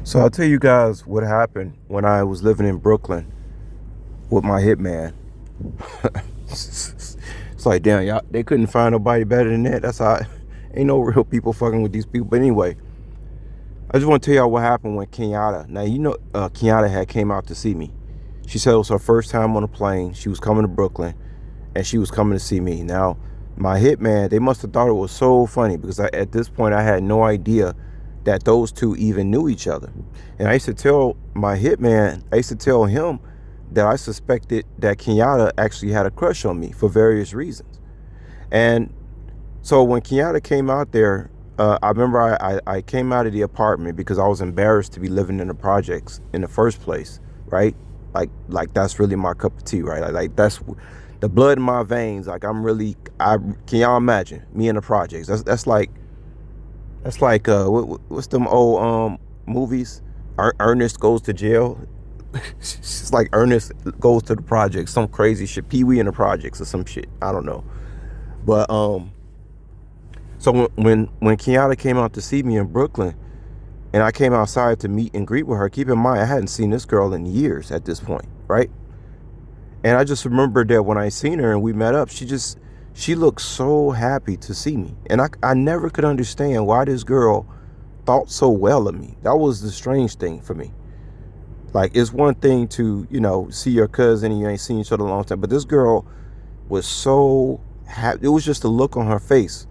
So I'll tell you guys what happened when I was living in Brooklyn with my hitman. It's like, damn, y'all, they couldn't find nobody better than that. That's how, ain't no real people fucking with these people. But anyway, I just want to tell y'all what happened when Kenyatta. Now, Kenyatta had came out to see me. She said it was her first time on a plane. She was coming to Brooklyn, and she was coming to see me. Now, my hitman, they must have thought it was so funny because at this point, I had no idea that those two even knew each other. And I used to tell my hitman, I used to tell him that I suspected that Kenyatta actually had a crush on me for various reasons. And so when Kenyatta came out there, I remember I came out of the apartment because I was embarrassed to be living in the projects in the first place, right? Like that's really my cup of tea, right? Like that's the blood in my veins. Like can y'all imagine me in the projects? That's like what's them old movies? Ernest Goes to Jail. It's like Ernest Goes to the projects, some crazy shit. Pee Wee in the projects or some shit. I don't know. But so when Kenyatta came out to see me in Brooklyn, and I came outside to meet and greet with her, keep in mind I hadn't seen this girl in years at this point, right? And I just remembered that when I seen her and we met up, she looked so happy to see me. And I never could understand why this girl thought so well of me. That was the strange thing for me. Like, it's one thing to, see your cousin and you ain't seen each other in a long time, but this girl was so happy. It was just a look on her face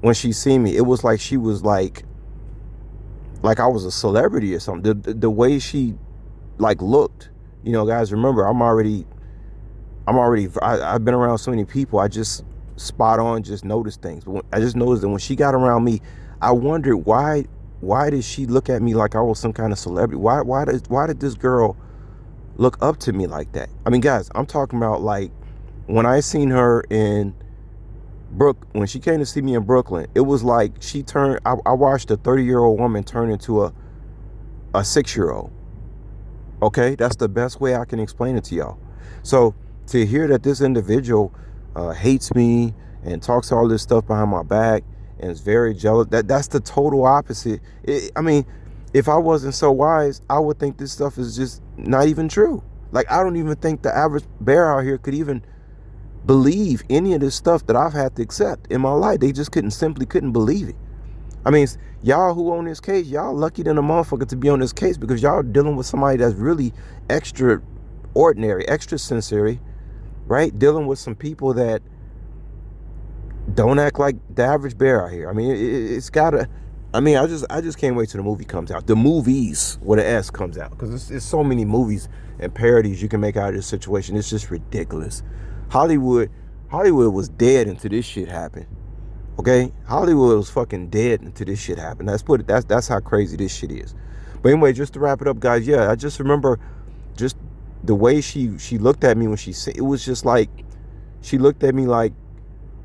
when she seen me. It was like she was like I was a celebrity or something. The way she looked, guys, remember, I've been around so many people. I just spot on, just notice things. But I just noticed that when she got around me, I wondered why did she look at me like I was some kind of celebrity? Why did this girl look up to me like that? I mean, guys, I'm talking about like when I seen her in when she came to see me in Brooklyn, it was like I watched a 30-year-old woman turn into a 6-year-old. Okay, that's the best way I can explain it to y'all. So to hear that this individual hates me and talks all this stuff behind my back and is very jealous, that's the total opposite. I mean, if I wasn't so wise, I would think this stuff is just not even true. Like, I don't even think the average bear out here could even believe any of this stuff that I've had to accept in my life. They just simply couldn't believe it. I mean, y'all who own this case, y'all lucky than a motherfucker to be on this case because y'all dealing with somebody that's really extraordinary, extra sensory, right? Dealing with some people that don't act like the average bear out here. I mean, it's gotta. I mean, I just can't wait till the movie comes out. The movies with an S comes out because there's so many movies and parodies you can make out of this situation. It's just ridiculous. Hollywood was dead until this shit happened. Okay, Hollywood was fucking dead until this shit happened. That's how crazy this shit is. But anyway, just to wrap it up, guys. Yeah, I just remember just the way she looked at me when she said it was just like she looked at me like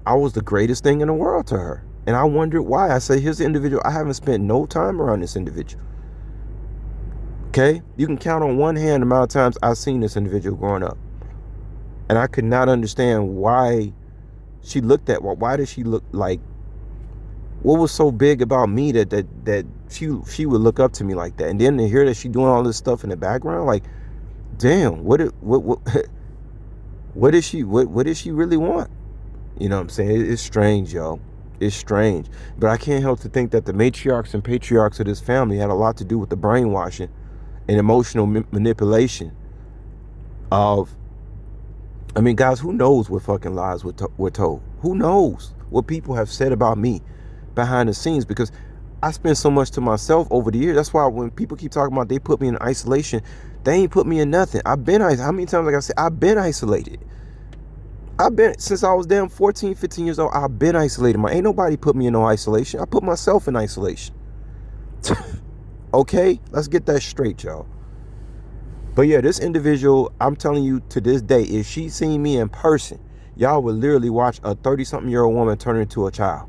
I was the greatest thing in the world to her. And I wondered why. I said, here's the individual. I haven't spent no time around this individual. Okay? You can count on one hand the amount of times I've seen this individual growing up. And I could not understand why she looked at, why did she look like, what was so big about me that she would look up to me like that? And then to hear that she doing all this stuff in the background, like, damn, what did she really want? You know what I'm saying? It's strange, yo. It's strange. But I can't help to think that the matriarchs and patriarchs of this family had a lot to do with the brainwashing and emotional manipulation of, I mean, guys, who knows what fucking lies we're told? Who knows what people have said about me behind the scenes? Because I spent so much to myself over the years. That's why when people keep talking about they put me in isolation, they ain't put me in nothing. I've been isolated. How many times, like I said, I've been isolated. Since I was damn 14, 15 years old, I've been isolated. Ain't nobody put me in no isolation. I put myself in isolation. Okay? Let's get that straight, y'all. But yeah, this individual, I'm telling you to this day, if she seen me in person, y'all would literally watch a 30-something-year-old woman turn into a child.